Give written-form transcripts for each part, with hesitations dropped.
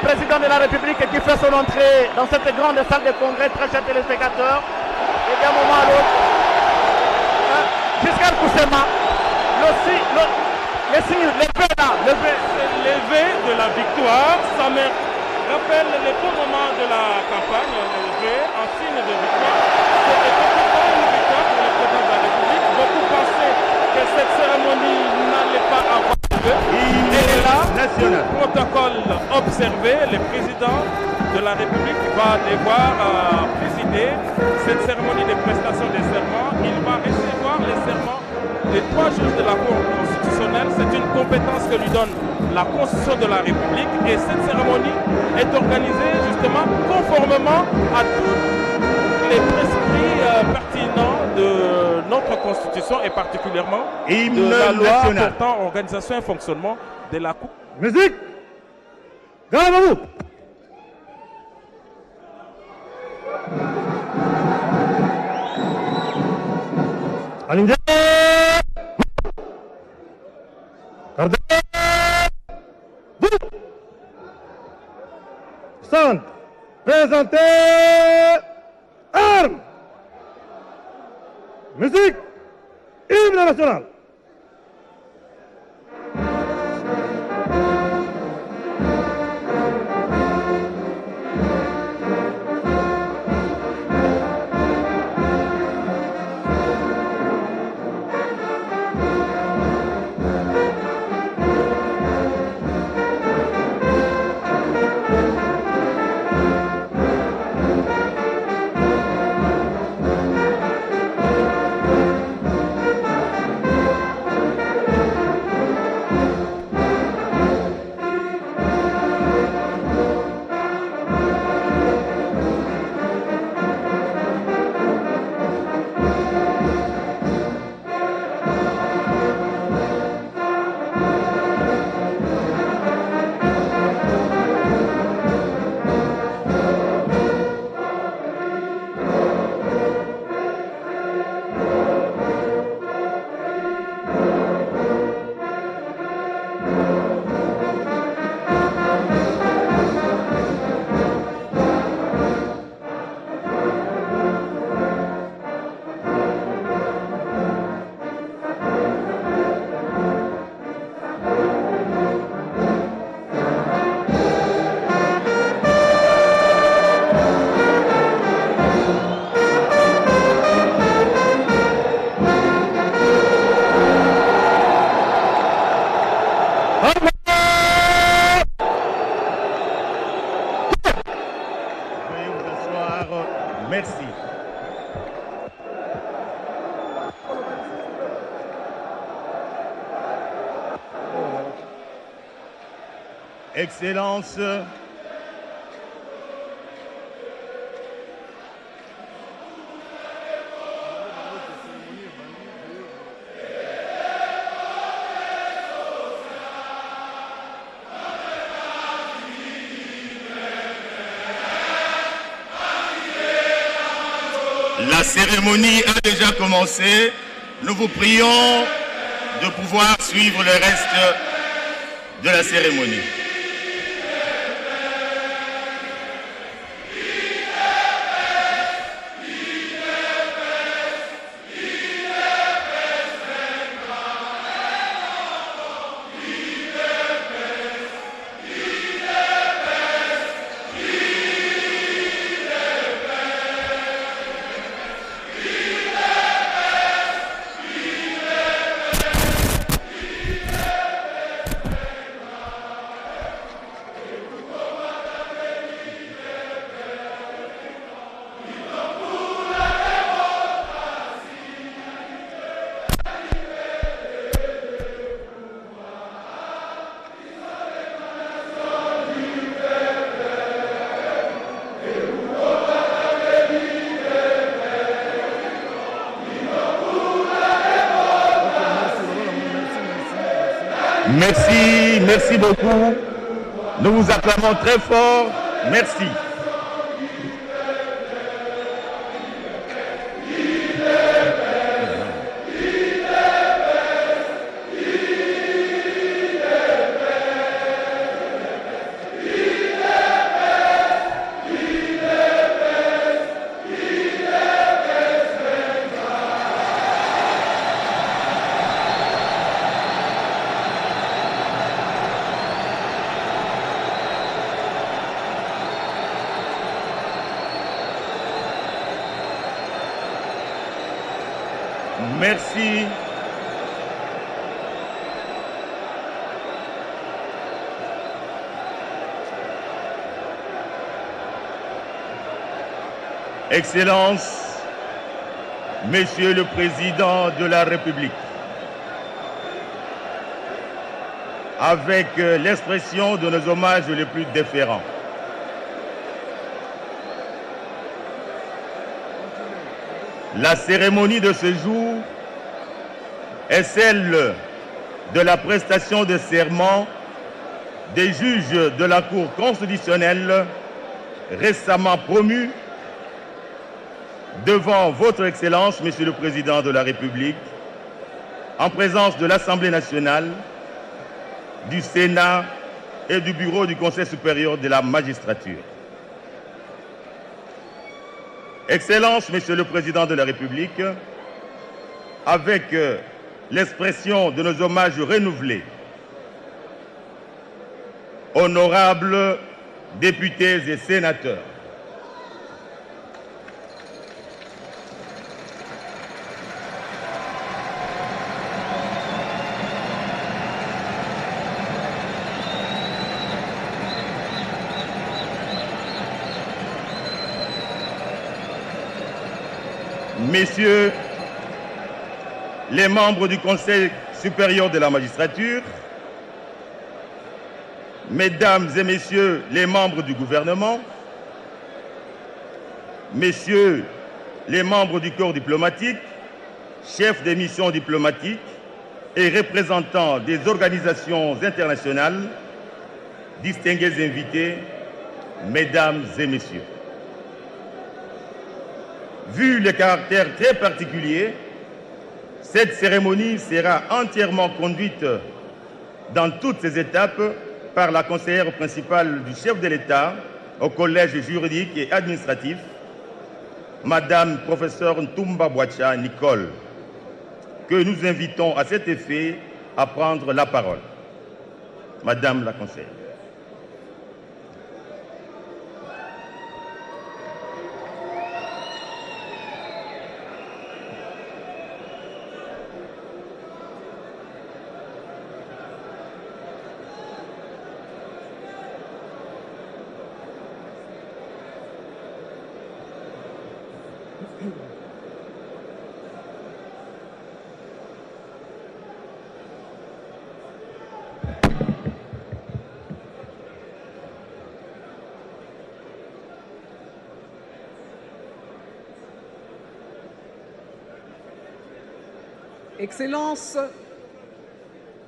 président de la République qui fait son entrée dans cette grande salle de congrès, très chers téléspectateurs. Et d'un moment à l'autre, Giscard Koussema, le signe, le V là, le V. Le V de la victoire, ça me rappelle les beaux moments de la campagne, le V en signe de victoire. C'était pas une victoire pour le président de la République. Beaucoup pensaient que cette cérémonie n'allait pas avoir lieu. Et là, protocole observé, le président de la République va devoir présider cette cérémonie de prestation des serments. Il va recevoir les serments des 3 juges de la Cour constitutionnelle. C'est une compétence que lui donne la Constitution de la République et cette cérémonie est organisée justement conformément à tous les prescrits pertinents de notre Constitution et particulièrement de la loi portant organisation et fonctionnement de la Cour. Musique. Galabou. Alinde. Stand. Présentez. Armes. Musique. Hymne national. Merci. Excellence, la cérémonie a déjà commencé. Nous vous prions de pouvoir suivre le reste de la cérémonie. Merci, merci beaucoup. Nous vous acclamons très fort. Merci. Merci. Excellences, Monsieur le Président de la République, avec l'expression de nos hommages les plus déférents, la cérémonie de ce jour est celle de la prestation de serment des juges de la Cour constitutionnelle récemment promus devant votre Excellence, Monsieur le Président de la République, en présence de l'Assemblée nationale, du Sénat et du Bureau du Conseil supérieur de la magistrature. Excellences, Monsieur le Président de la République, avec l'expression de nos hommages renouvelés, honorables députés et sénateurs, Messieurs les membres du Conseil supérieur de la magistrature, Mesdames et Messieurs les membres du gouvernement, Messieurs les membres du corps diplomatique, chefs des missions diplomatiques et représentants des organisations internationales, distingués invités, Mesdames et Messieurs. Vu le caractère très particulier, cette cérémonie sera entièrement conduite dans toutes ses étapes par la conseillère principale du chef de l'État au collège juridique et administratif, Madame Professeure Ntumba Bouacha Nicole, que nous invitons à cet effet à prendre la parole. Madame la conseillère.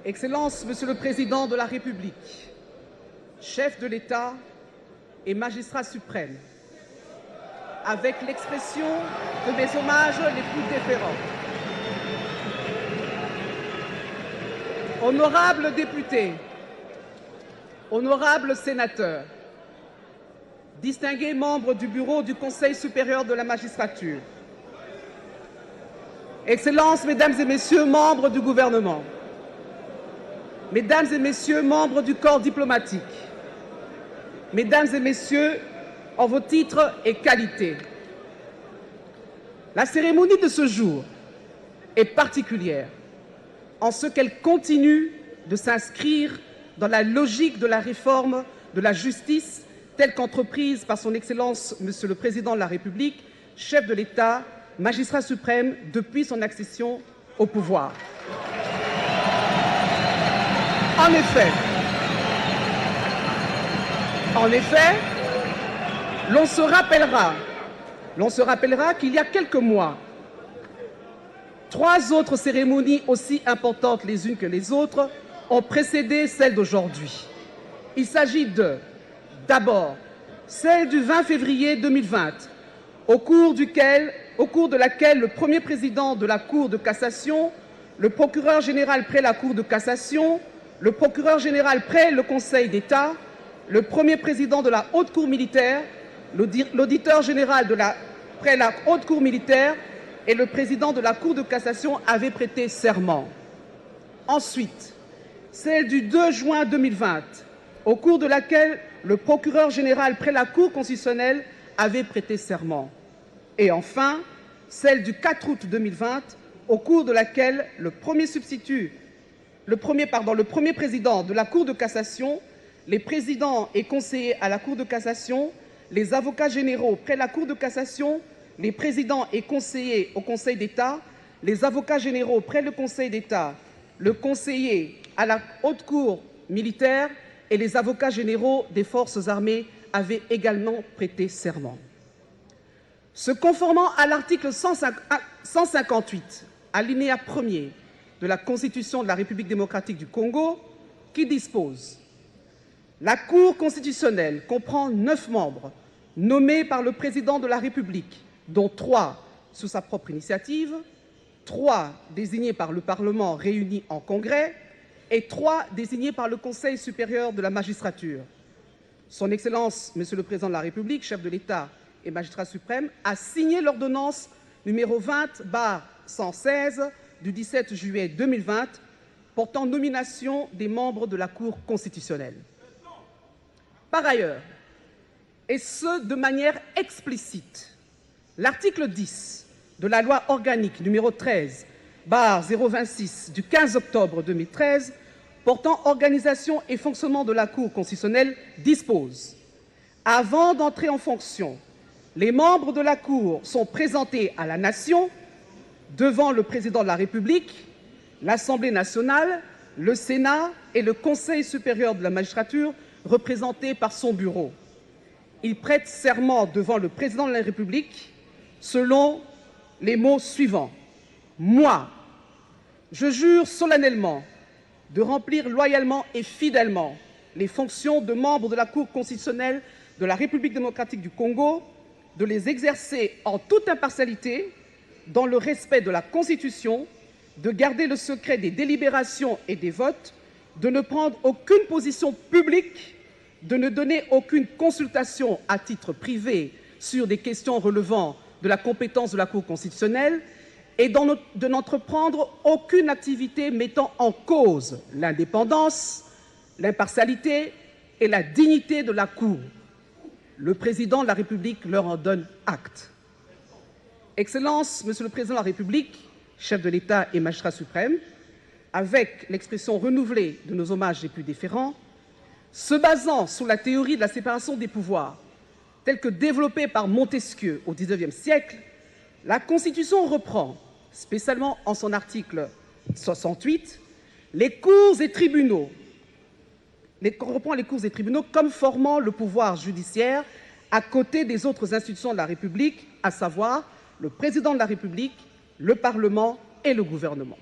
Excellences, Monsieur le Président de la République, chef de l'État et magistrat suprême, avec l'expression de mes hommages les plus déférents. Honorables députés, honorables sénateurs, distingués membres du Bureau du Conseil supérieur de la magistrature, Excellences, Mesdames et Messieurs, membres du gouvernement, Mesdames et Messieurs, membres du corps diplomatique, Mesdames et Messieurs, en vos titres et qualités. La cérémonie de ce jour est particulière en ce qu'elle continue de s'inscrire dans la logique de la réforme de la justice telle qu'entreprise par son Excellence, Monsieur le Président de la République, chef de l'État, magistrat suprême depuis son accession au pouvoir. En effet, l'on se rappellera qu'il y a quelques mois, 3 autres cérémonies aussi importantes les unes que les autres ont précédé celle d'aujourd'hui. Il s'agit d'abord, celle du 20 février 2020, au cours de laquelle le premier président de la Cour de cassation, le procureur général près la Cour de cassation, le procureur général près le Conseil d'État, le premier président de la Haute Cour militaire, l'auditeur général près la Haute Cour militaire et le président de la Cour de cassation avaient prêté serment. Ensuite, celle du 2 juin 2020, au cours de laquelle le procureur général près la Cour constitutionnelle avait prêté serment. Et enfin, celle du 4 août 2020, au cours de laquelle le premier président de la Cour de cassation, les présidents et conseillers à la Cour de cassation, les avocats généraux près la Cour de cassation, les présidents et conseillers au Conseil d'État, les avocats généraux près le Conseil d'État, le conseiller à la Haute Cour militaire et les avocats généraux des forces armées avaient également prêté serment. Se conformant à l'article 158, alinéa 1er de la Constitution de la République démocratique du Congo, qui dispose « La Cour constitutionnelle comprend 9 membres nommés par le Président de la République, dont 3 sous sa propre initiative, 3 désignés par le Parlement réuni en Congrès et 3 désignés par le Conseil supérieur de la magistrature. Son Excellence, Monsieur le Président de la République, chef de l'État et magistrat suprême, a signé l'ordonnance numéro 20/116 du 17 juillet 2020 portant nomination des membres de la Cour constitutionnelle. Par ailleurs, et ce de manière explicite, l'article 10 de la loi organique numéro 13/026 du 15 octobre 2013 portant organisation et fonctionnement de la Cour constitutionnelle dispose « Avant d'entrer en fonction, les membres de la Cour sont présentés à la Nation devant le Président de la République, l'Assemblée nationale, le Sénat et le Conseil supérieur de la magistrature représentés par son bureau. Ils prêtent serment devant le Président de la République selon les mots suivants. Moi, je jure solennellement de remplir loyalement et fidèlement les fonctions de membre de la Cour constitutionnelle de la République démocratique du Congo, de les exercer en toute impartialité, dans le respect de la Constitution, de garder le secret des délibérations et des votes, de ne prendre aucune position publique, de ne donner aucune consultation à titre privé sur des questions relevant de la compétence de la Cour constitutionnelle et de n'entreprendre aucune activité mettant en cause l'indépendance, l'impartialité et la dignité de la Cour. Le Président de la République leur en donne acte. Excellence, Monsieur le Président de la République, chef de l'État et magistrat suprême, avec l'expression renouvelée de nos hommages les plus déférents, se basant sur la théorie de la séparation des pouvoirs, telle que développée par Montesquieu au XIXe siècle, la Constitution reprend, spécialement en son article 68, les cours et tribunaux comme formant le pouvoir judiciaire à côté des autres institutions de la République, à savoir le Président de la République, le Parlement et le gouvernement.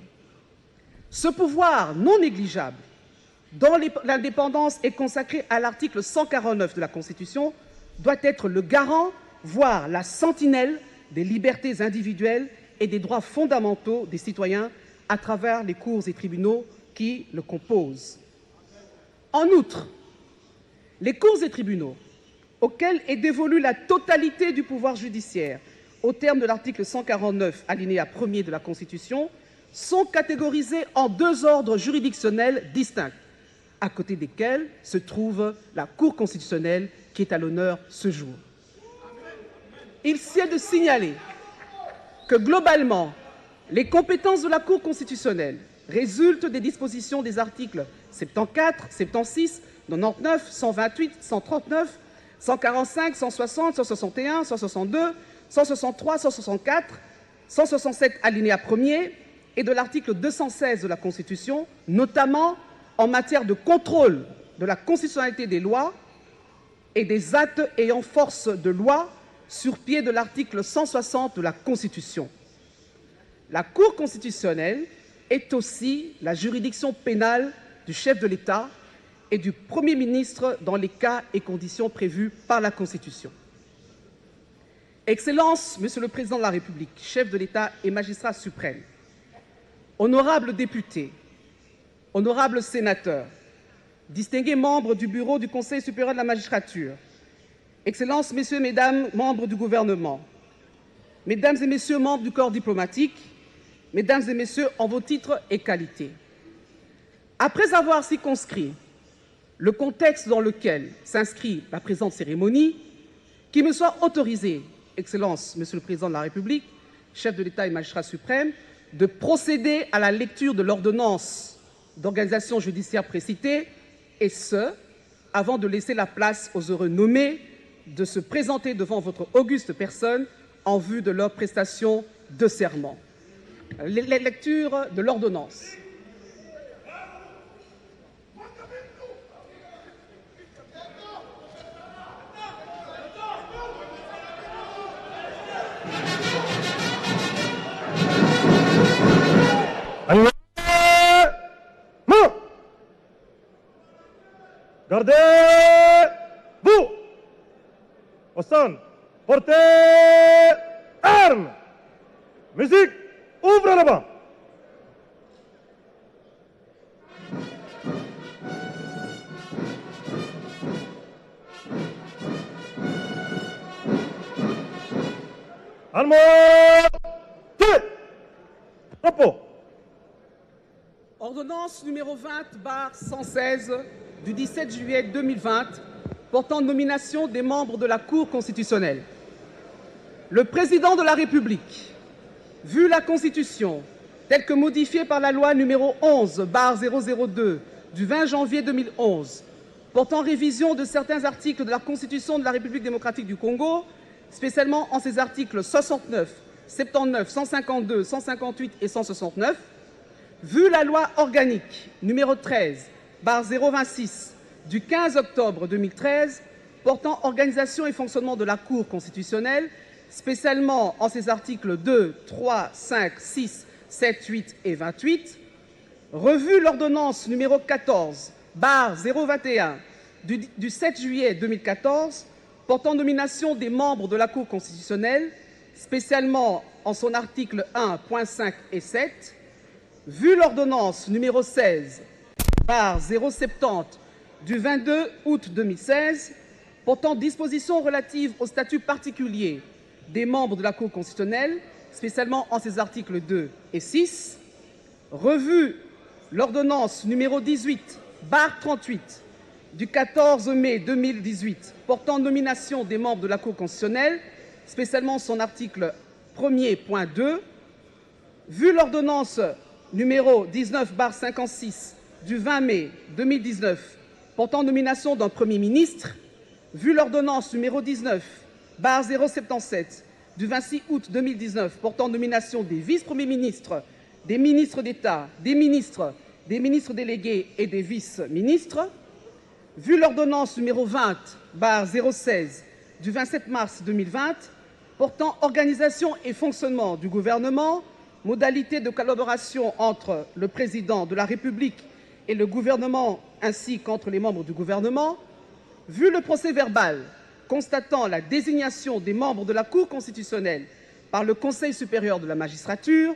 Ce pouvoir non négligeable, dont l'indépendance est consacrée à l'article 149 de la Constitution, doit être le garant, voire la sentinelle des libertés individuelles et des droits fondamentaux des citoyens à travers les cours et tribunaux qui le composent. En outre, les cours et tribunaux, auxquels est dévolue la totalité du pouvoir judiciaire au terme de l'article 149, alinéa 1er de la Constitution, sont catégorisés en 2 ordres juridictionnels distincts, à côté desquels se trouve la Cour constitutionnelle qui est à l'honneur ce jour. Il sied de signaler que globalement, les compétences de la Cour constitutionnelle résultent des dispositions des articles 74, 76, 99, 128, 139, 145, 160, 161, 162, 163, 164, 167 alinéa 1er et de l'article 216 de la Constitution, notamment en matière de contrôle de la constitutionnalité des lois et des actes ayant force de loi sur pied de l'article 160 de la Constitution. La Cour constitutionnelle est aussi la juridiction pénale du chef de l'État et du Premier ministre dans les cas et conditions prévus par la Constitution. Excellence, Monsieur le Président de la République, chef de l'État et magistrat suprême, honorables députés, honorables sénateurs, distingués membres du bureau du Conseil supérieur de la magistrature, Excellences, Messieurs, Mesdames, membres du gouvernement, Mesdames et Messieurs, membres du corps diplomatique, Mesdames et Messieurs, en vos titres et qualités. Après avoir circonscrit le contexte dans lequel s'inscrit la présente cérémonie, qu'il me soit autorisé, Excellence, Monsieur le Président de la République, chef de l'État et magistrat suprême, de procéder à la lecture de l'ordonnance d'organisation judiciaire précitée, et ce, avant de laisser la place aux heureux nommés de se présenter devant votre auguste personne en vue de leur prestation de serment. Lecture de l'ordonnance. Gardez-vous! Au stand, portez armes! Musique, ouvre le banc! Armes, tirez! Repos! Ordonnance numéro 20/116 du 17 juillet 2020 portant nomination des membres de la Cour constitutionnelle. Le président de la République, vu la Constitution telle que modifiée par la loi numéro 11/002 du 20 janvier 2011 portant révision de certains articles de la Constitution de la République démocratique du Congo, spécialement en ses articles 69, 79, 152, 158 et 169, vu la loi organique numéro 13/026 du 15 octobre 2013 portant organisation et fonctionnement de la Cour constitutionnelle, spécialement en ses articles 2, 3, 5, 6, 7, 8 et 28, revu l'ordonnance numéro 14/021 du 7 juillet 2014 portant nomination des membres de la Cour constitutionnelle, spécialement en son article 1.5 et 7, vu l'ordonnance numéro 16/070 du 22 août 2016 portant dispositions relatives au statut particulier des membres de la Cour constitutionnelle, spécialement en ses articles 2 et 6, revu l'ordonnance numéro 18/38 du 14 mai 2018 portant nomination des membres de la Cour constitutionnelle, spécialement son article 1er.2, vu l'ordonnance numéro 19/56 du 20 mai 2019 portant nomination d'un Premier ministre, vu l'ordonnance numéro 19/077 du 26 août 2019 portant nomination des vice-premiers ministres, des ministres d'État, des ministres délégués et des vice-ministres, vu l'ordonnance numéro 20/016 du 27 mars 2020 portant organisation et fonctionnement du gouvernement, modalités de collaboration entre le président de la République et le gouvernement ainsi qu'entre les membres du gouvernement, vu le procès-verbal constatant la désignation des membres de la Cour constitutionnelle par le Conseil supérieur de la magistrature,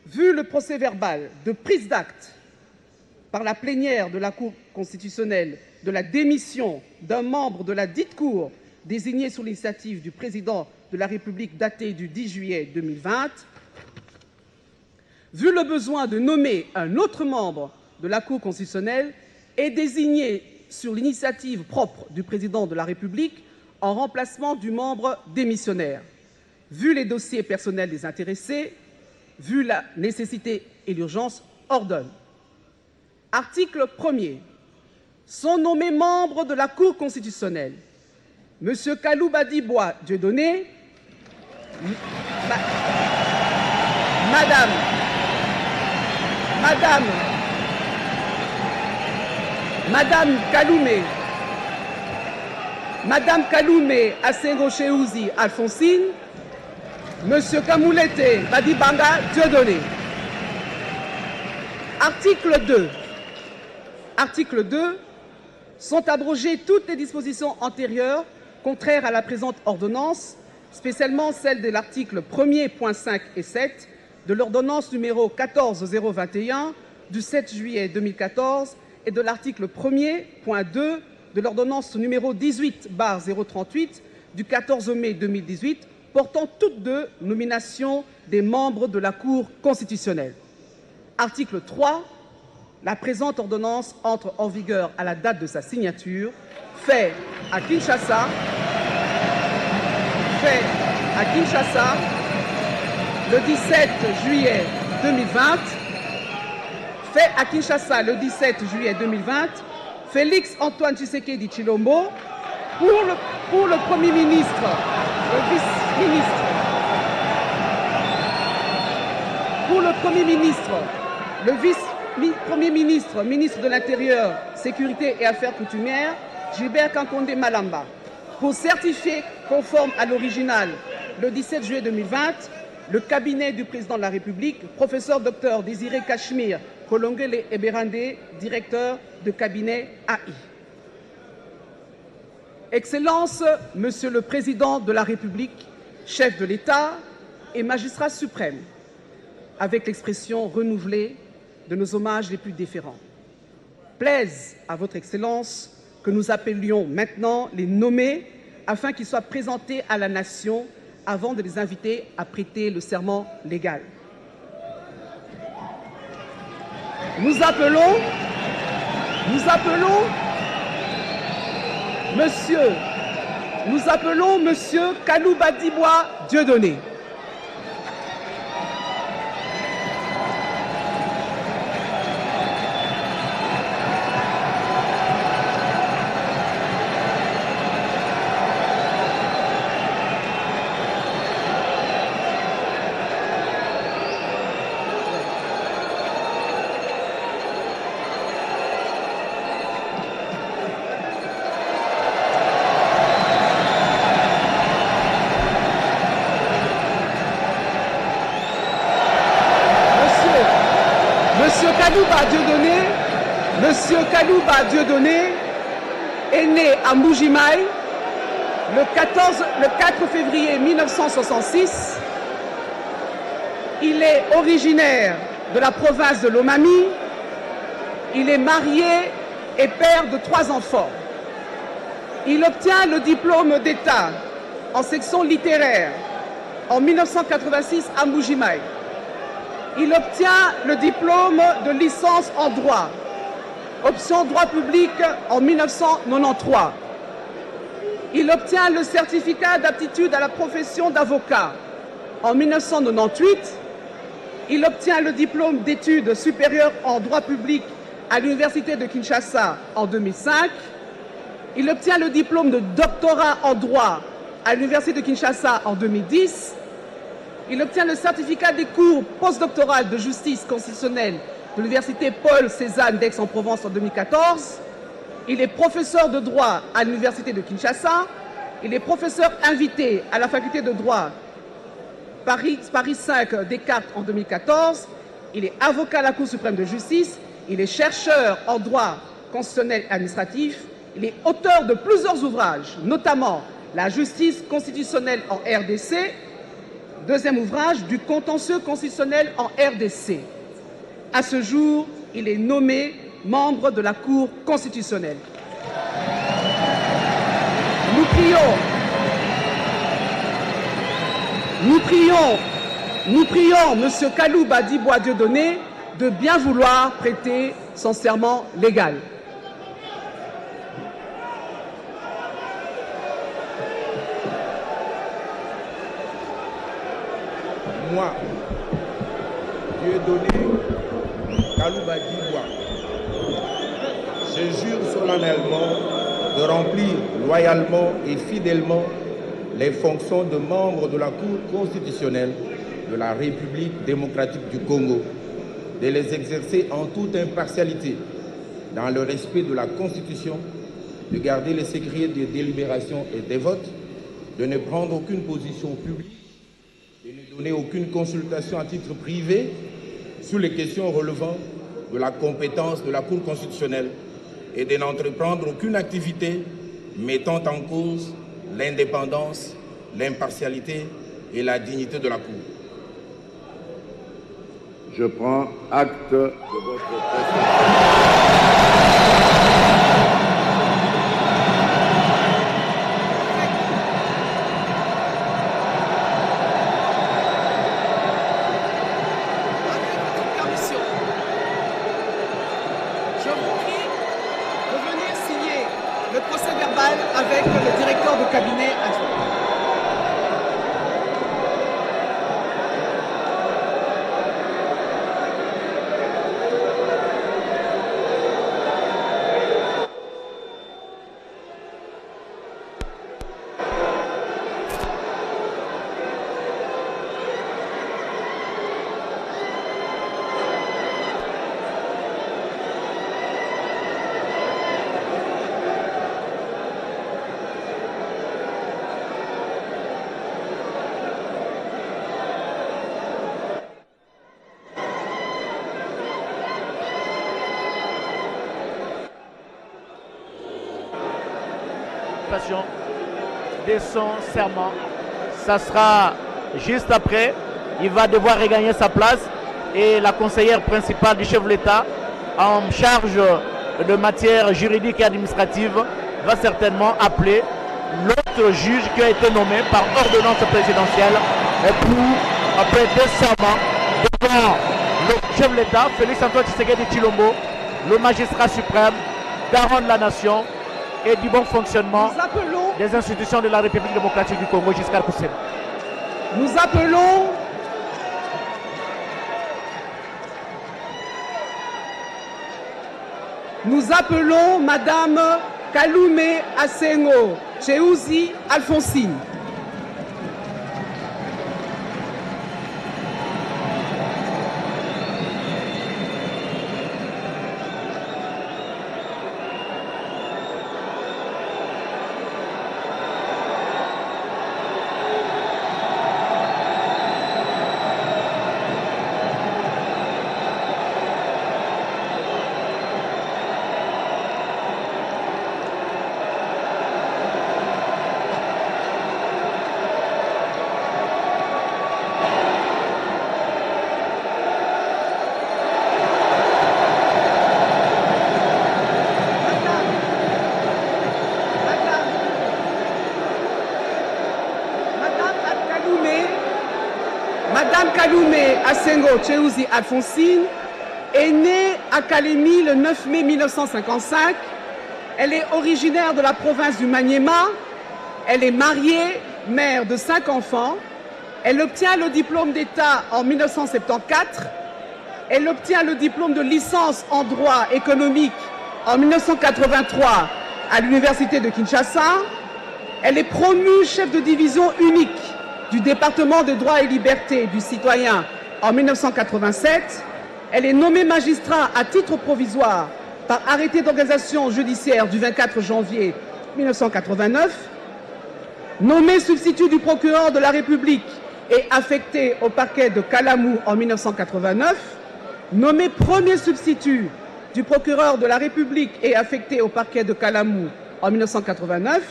vu le procès-verbal de prise d'acte par la plénière de la Cour constitutionnelle de la démission d'un membre de la dite Cour désigné sous l'initiative du président de la République daté du 10 juillet 2020, vu le besoin de nommer un autre membre de la Cour constitutionnelle et désigné sur l'initiative propre du président de la République en remplacement du membre démissionnaire, vu les dossiers personnels des intéressés, vu la nécessité et l'urgence, ordonne. Article 1er. Sont nommés membres de la Cour constitutionnelle M. Kaloubadi Bois Dieudonné, Madame Kaloumé Assengo-Cheouzi Alphonsine, M. Kamoulete Badibanga Dieudonné. Article 2. Sont abrogées toutes les dispositions antérieures contraires à la présente ordonnance, spécialement celles de l'article 1er.5 et 7 de l'ordonnance numéro 14021 du 7 juillet 2014 et de l'article 1er.2 de l'ordonnance numéro 18/038 du 14 mai 2018 portant toutes deux nomination des membres de la Cour constitutionnelle. Article 3. La présente ordonnance entre en vigueur à la date de sa signature, fait à Kinshasa, le 17 juillet 2020, fait à Kinshasa le 17 juillet 2020, Félix Antoine Tshisekedi Tshilombo pour le Premier ministre, le vice-ministre, pour le Premier ministre, le vice-premier ministre, ministre de l'Intérieur, Sécurité et Affaires coutumières, Gilbert Kankonde Malamba, pour certifier conforme à l'original le 17 juillet 2020, le cabinet du président de la République, professeur Dr Désiré Cachemire Kolongele Eberande, directeur de cabinet AI. Excellences, Monsieur le Président de la République, chef de l'État et magistrat suprême, avec l'expression renouvelée de nos hommages les plus déférents. Plaise à Votre Excellence que nous appelions maintenant les nommés afin qu'ils soient présentés à la nation avant de les inviter à prêter le serment légal. Nous appelons Monsieur Kalouba Dibois Dieudonné. Monsieur Kalouba Dieudonné est né à Mbujimaï le 4 février 1966. Il est originaire de la province de Lomami. Il est marié et père de 3 enfants. Il obtient le diplôme d'État en section littéraire en 1986 à Mbujimaï. Il obtient le diplôme de licence en droit, option droit public en 1993. Il obtient le certificat d'aptitude à la profession d'avocat en 1998. Il obtient le diplôme d'études supérieures en droit public à l'Université de Kinshasa en 2005. Il obtient le diplôme de doctorat en droit à l'Université de Kinshasa en 2010. Il obtient le certificat des cours postdoctorales de justice constitutionnelle de l'Université Paul Cézanne d'Aix-en-Provence en 2014. Il est professeur de droit à l'Université de Kinshasa. Il est professeur invité à la faculté de droit Paris 5 Descartes en 2014. Il est avocat à la Cour suprême de justice. Il est chercheur en droit constitutionnel et administratif. Il est auteur de plusieurs ouvrages, notamment La justice constitutionnelle en RDC, deuxième ouvrage, Du contentieux constitutionnel en RDC. À ce jour, il est nommé membre de la Cour constitutionnelle. Nous prions M. Kalouba Dibois Dieudonné de bien vouloir prêter son serment légal. Moi, Dieudonné Kalouba Dibois, je jure solennellement de remplir loyalement et fidèlement les fonctions de membre de la Cour constitutionnelle de la République démocratique du Congo, de les exercer en toute impartialité, dans le respect de la Constitution, de garder le secret des délibérations et des votes, de ne prendre aucune position publique, de ne donner aucune consultation à titre privé sur les questions relevant de la compétence de la Cour constitutionnelle et de n'entreprendre aucune activité mettant en cause l'indépendance, l'impartialité et la dignité de la Cour. Je prends acte de votre prestation. Je vous prie de venir signer le procès-verbal avec le directeur de cabinet adjoint. prestation de son serment. Ça sera juste après. Il va devoir regagner sa place et la conseillère principale du chef de l'État en charge de matière juridique et administrative va certainement appeler l'autre juge qui a été nommé par ordonnance présidentielle pour prêter serment devant le chef de l'État, Félix Antoine Tshisekedi Tshilombo, le magistrat suprême, garant de la nation et du bon fonctionnement des institutions de la République démocratique du Congo jusqu'à Kousséne. Nous appelons Madame Kalume Asengo Cheuzi Alphonsine. Madame Kalume Asengo Cheuzi Alphonsine est née à Kalemi le 9 mai 1955. Elle est originaire de la province du Maniema. Elle est mariée, mère de 5 enfants. Elle obtient le diplôme d'État en 1974. Elle obtient le diplôme de licence en droit économique en 1983 à l'université de Kinshasa. Elle est promue chef de division unique du département de droit et liberté du citoyen en 1987. Elle est nommée magistrat à titre provisoire par arrêté d'organisation judiciaire du 24 janvier 1989. Nommée substitut du procureur de la République et affectée au parquet de Kalamou en 1989. Nommée premier substitut du procureur de la République et affectée au parquet de Kalamou en 1989.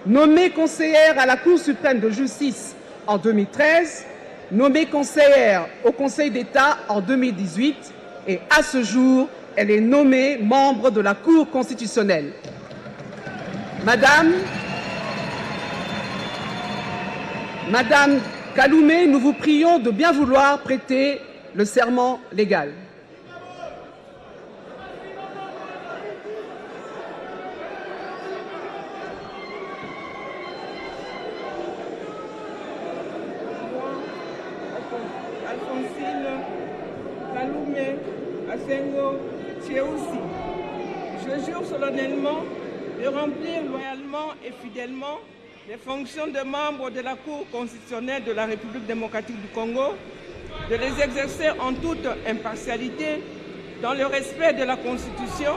Nommée conseillère à la Cour suprême de justice en 2013, nommée conseillère au Conseil d'État en 2018 et à ce jour, elle est nommée membre de la Cour constitutionnelle. Madame Kalume, nous vous prions de bien vouloir prêter le serment légal. Je jure solennellement de remplir loyalement et fidèlement les fonctions de membre de la Cour constitutionnelle de la République démocratique du Congo, de les exercer en toute impartialité, dans le respect de la Constitution,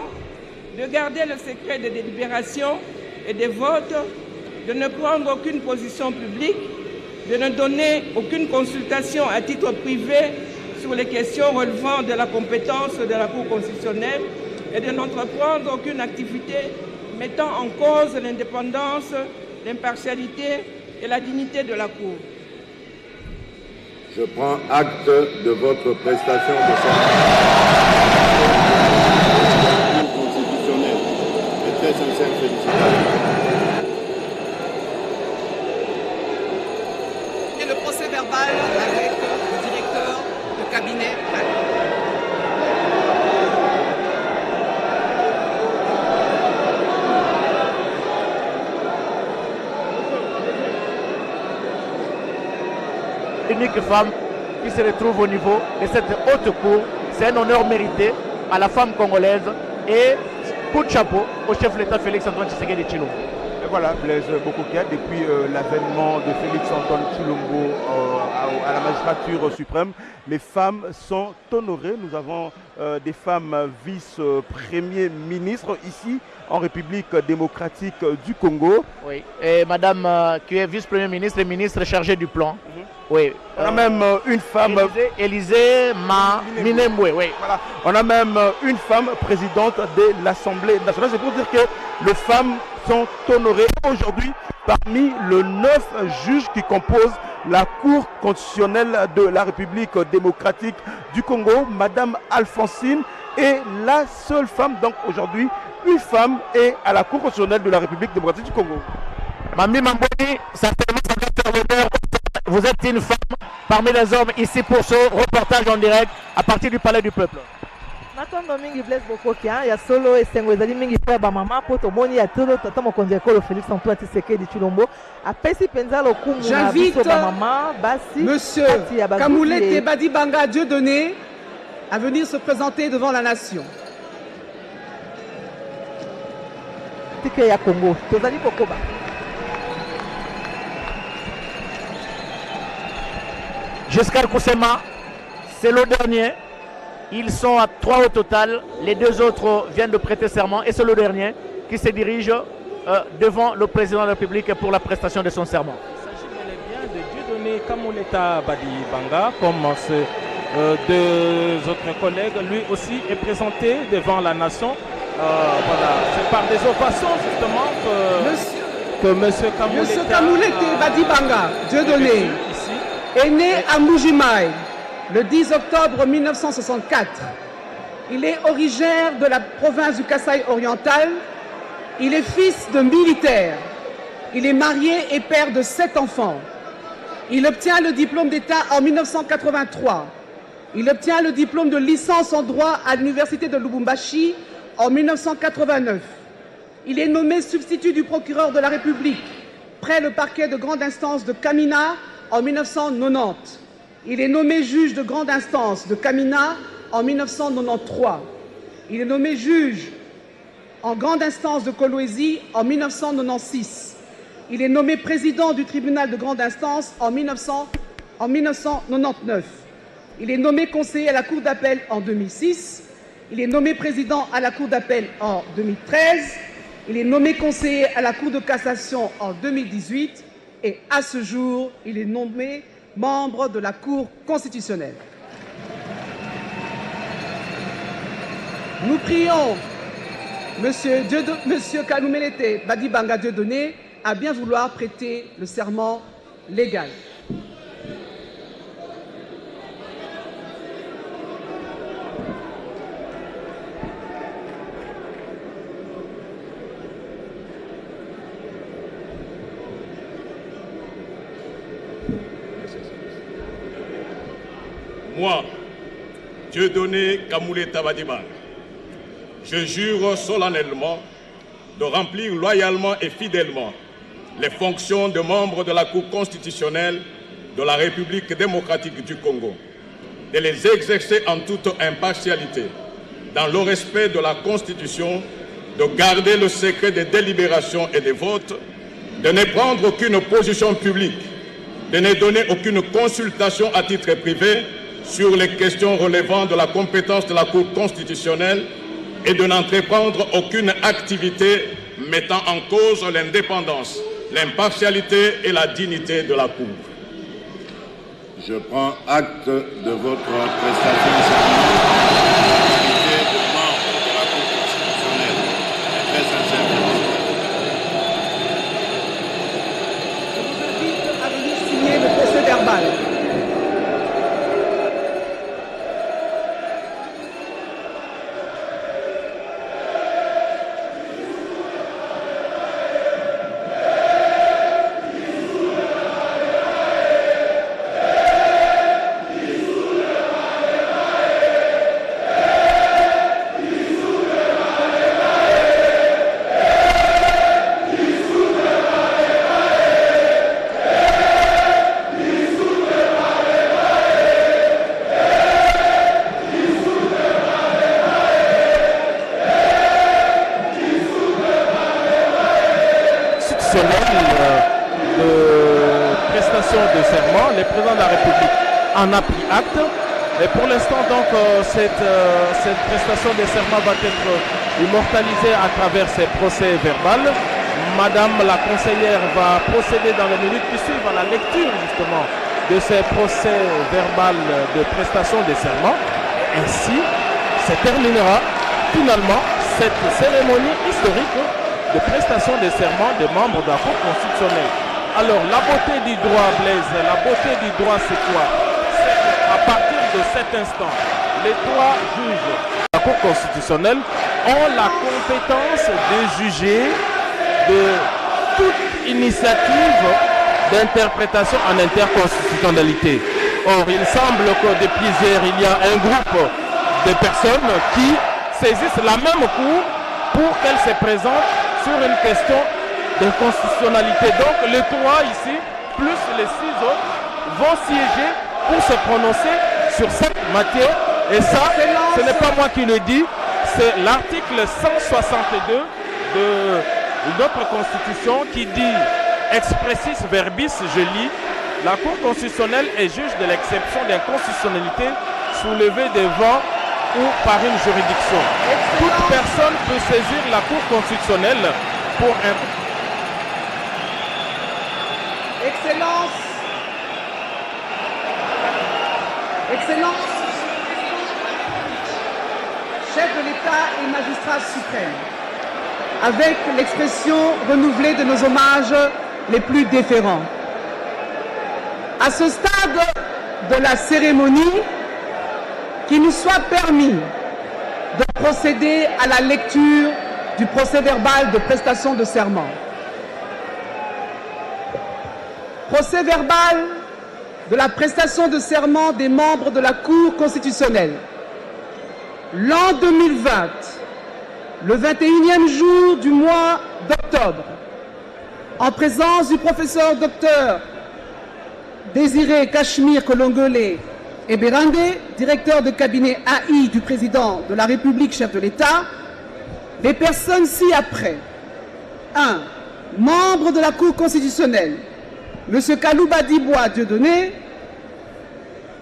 de garder le secret des délibérations et des votes, de ne prendre aucune position publique, de ne donner aucune consultation à titre privé sur les questions relevant de la compétence de la Cour constitutionnelle et de n'entreprendre aucune activité mettant en cause l'indépendance, l'impartialité et la dignité de la Cour. Je prends acte de votre prestation de serment constitutionnelle. Et très sincère félicitations. Et le procès verbal avec le directeur de cabinet. Unique femme qui se retrouve au niveau de cette haute cour. C'est un honneur mérité à la femme congolaise et coup de chapeau au chef de l'État Félix Antoine Tshisekedi Tshilombo. Et voilà, Blaise Bokoukia, depuis l'avènement de Félix Antoine Tshilombo à la magistrature suprême, les femmes sont honorées. Nous avons des femmes vice-premiers ministres ici en République démocratique du Congo. Oui, et madame qui est vice-premier ministre et ministre chargée du plan. Oui. On a même une femme... Élysée Minembwe, oui. Voilà. On a même une femme présidente de l'Assemblée nationale. C'est pour dire que les femmes sont honorées aujourd'hui parmi les 9 juges qui composent la Cour constitutionnelle de la République démocratique du Congo. Madame Alphonsine est la seule femme, donc aujourd'hui, une femme est à la Cour constitutionnelle de la République démocratique du Congo. Mami Mamboni, certainement ça doit faire l'honneur. Vous êtes une femme parmi les hommes ici pour ce reportage en direct à partir du Palais du Peuple. Natondo mingi Blaise Bokokia ya solo esengo ezali mingi pe ba mama po tomoni ya tolo tata mokonzi ekolo Félix Antoine Tshisekedi Tshilombo apesi penza lokumu na biso ba mama basi Monsieur Kamoulete Badibanga Dieudonné à venir se présenter devant la nation. Tike ya Congo tozali kokoba. Giscard Koussema, c'est le dernier. Ils sont à 3 au total. Les 2 autres viennent de prêter serment. Et c'est le dernier qui se dirige devant le président de la République pour la prestation de son serment. Il s'agit bel et bien de Dieudonné Kamouleta Badibanga, comme ses 2 autres collègues. Lui aussi est présenté devant la nation. Voilà, c'est par des ovations justement que M. Kamoulete Badibanga Dieudonné est né à Mbujimaï le 10 octobre 1964. Il est originaire de la province du Kasaï oriental. Il est fils de militaire. Il est marié et père de 7 enfants. Il obtient le diplôme d'État en 1983. Il obtient le diplôme de licence en droit à l'université de Lubumbashi en 1989. Il est nommé substitut du procureur de la République près le parquet de grande instance de Kamina en 1990. Il est nommé juge de grande instance de Kamina en 1993. Il est nommé juge en grande instance de Kolwezi en 1996. Il est nommé président du tribunal de grande instance en 1999. Il est nommé conseiller à la Cour d'appel en 2006. Il est nommé président à la Cour d'appel en 2013. Il est nommé conseiller à la Cour de cassation en 2018. Et à ce jour, il est nommé membre de la Cour constitutionnelle. Nous prions Monsieur Kamoulete Badibanga Dieudonné à bien vouloir prêter le serment légal. Moi, Dieudonné Kamouleta Badibanga, je jure solennellement de remplir loyalement et fidèlement les fonctions de membre de la Cour constitutionnelle de la République démocratique du Congo, de les exercer en toute impartialité, dans le respect de la Constitution, de garder le secret des délibérations et des votes, de ne prendre aucune position publique, de ne donner aucune consultation à titre privé sur les questions relevant de la compétence de la Cour constitutionnelle et de n'entreprendre aucune activité mettant en cause l'indépendance, l'impartialité et la dignité de la Cour. Je prends acte de votre prestation de serment. De serment, le président de la République en a pris acte. Et pour l'instant, donc, cette prestation de serment va être immortalisée à travers ces procès verbaux. Madame la conseillère va procéder dans les minutes qui suivent à la lecture justement de ces procès verbaux de prestation de serment. Ainsi se terminera finalement cette cérémonie historique de prestation de serment des membres de la Cour constitutionnelle. Alors, la beauté du droit, Blaise, la beauté du droit, c'est quoi? C'est qu'à partir de cet instant, les trois juges de la Cour constitutionnelle ont la compétence de juger de toute initiative d'interprétation en interconstitutionnalité. Or, il semble que de plusieurs, il y a un groupe de personnes qui saisissent la même Cour pour qu'elle se présente sur une question de constitutionnalité. Donc les trois ici, plus les 6 autres, vont siéger pour se prononcer sur cette matière. Et ça, ce n'est pas moi qui le dis, c'est l'article 162 de notre Constitution qui dit expressis verbis, je lis, la Cour constitutionnelle est juge de l'exception d'inconstitutionnalité soulevée devant ou par une juridiction. Toute personne peut saisir la Cour constitutionnelle pour un... Excellence, chef de l'État et magistrat suprême, avec l'expression renouvelée de nos hommages les plus déférents. À ce stade de la cérémonie, qu'il nous soit permis de procéder à la lecture du procès-verbal de prestation de serment. Procès-verbal de la prestation de serment des membres de la Cour constitutionnelle. L'an 2020, le 21e jour du mois d'octobre, en présence du professeur docteur Désiré Cachemire Kolongole Eberande, directeur de cabinet AI du président de la République, chef de l'État, les personnes ci-après. 1. Membre de la Cour constitutionnelle, M. Kalouba Dibois Dieudonné,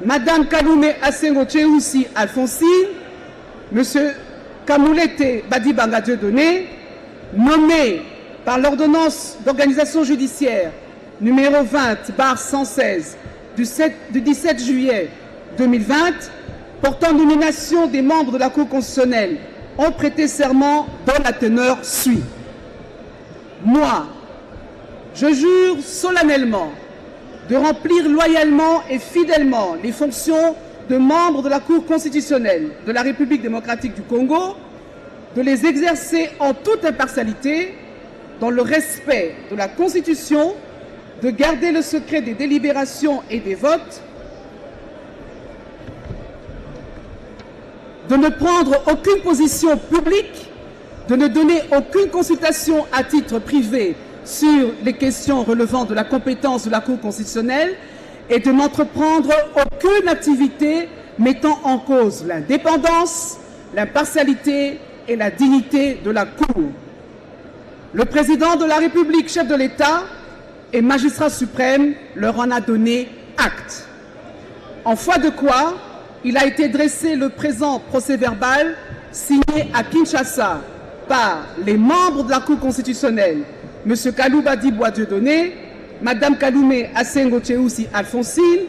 Mme Kaloumé Asengo Tcheoussi Alphonsine, M. Kamoulete Badibanga Dieudonné, nommé par l'ordonnance d'organisation judiciaire numéro 20/116 du 17 juillet 2020, portant nomination des membres de la Cour constitutionnelle, ont prêté serment dont la teneur suit. Moi, je jure solennellement de remplir loyalement et fidèlement les fonctions de membre de la Cour constitutionnelle de la République démocratique du Congo, de les exercer en toute impartialité, dans le respect de la Constitution, de garder le secret des délibérations et des votes, de ne prendre aucune position publique, de ne donner aucune consultation à titre privé sur les questions relevant de la compétence de la Cour constitutionnelle et de n'entreprendre aucune activité mettant en cause l'indépendance, l'impartialité et la dignité de la Cour. Le président de la République, chef de l'État et magistrat suprême leur en a donné acte. En foi de quoi, il a été dressé le présent procès-verbal signé à Kinshasa par les membres de la Cour constitutionnelle, M. Kalouba Dibois Dieudonné, Mme Kaloumé Asengo Tcheoussi Alphonsine,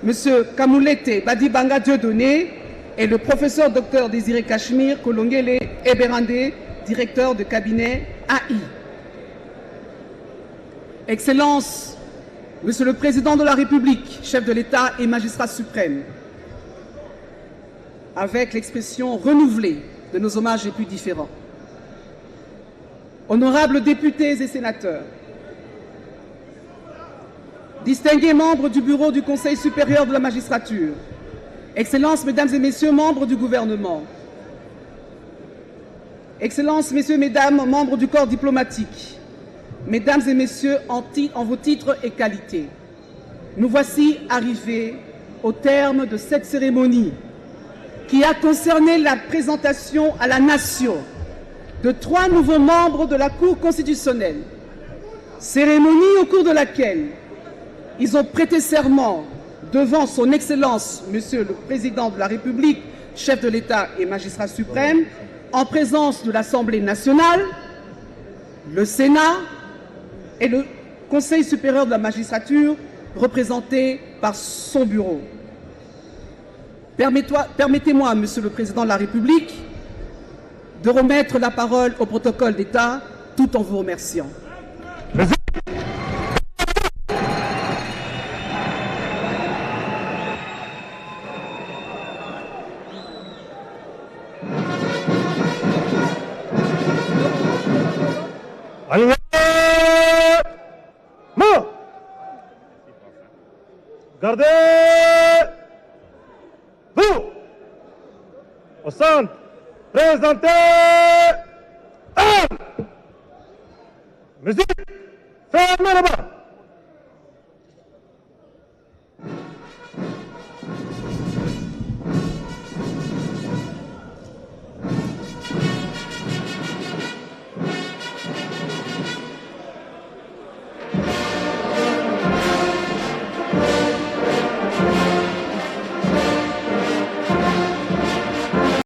M. Kamoulete Badibanga Dieudonné et le professeur Dr Désiré Cachemire Kolongole Eberande, directeur de cabinet AI. Excellences, Monsieur le Président de la République, chef de l'État et magistrat suprême, avec l'expression renouvelée de nos hommages les plus différents. Honorables députés et sénateurs, distingués membres du bureau du Conseil supérieur de la magistrature, Excellences, Mesdames et Messieurs, membres du gouvernement, Excellences, Messieurs, Mesdames, membres du corps diplomatique, Mesdames et Messieurs, en vos titres et qualités, nous voici arrivés au terme de cette cérémonie qui a concerné la présentation à la nation de 3 nouveaux membres de la Cour constitutionnelle. Cérémonie au cours de laquelle ils ont prêté serment devant son Excellence, Monsieur le Président de la République, chef de l'État et magistrat suprême, en présence de l'Assemblée nationale, le Sénat et le Conseil supérieur de la magistrature, représenté par son bureau. Permettez-moi, Monsieur le Président de la République, de remettre la parole au protocole d'État tout en vous remerciant. Merci. Allez, non. Gardez. Vous. Au centre. Présentez. Musique. Fermez là-bas.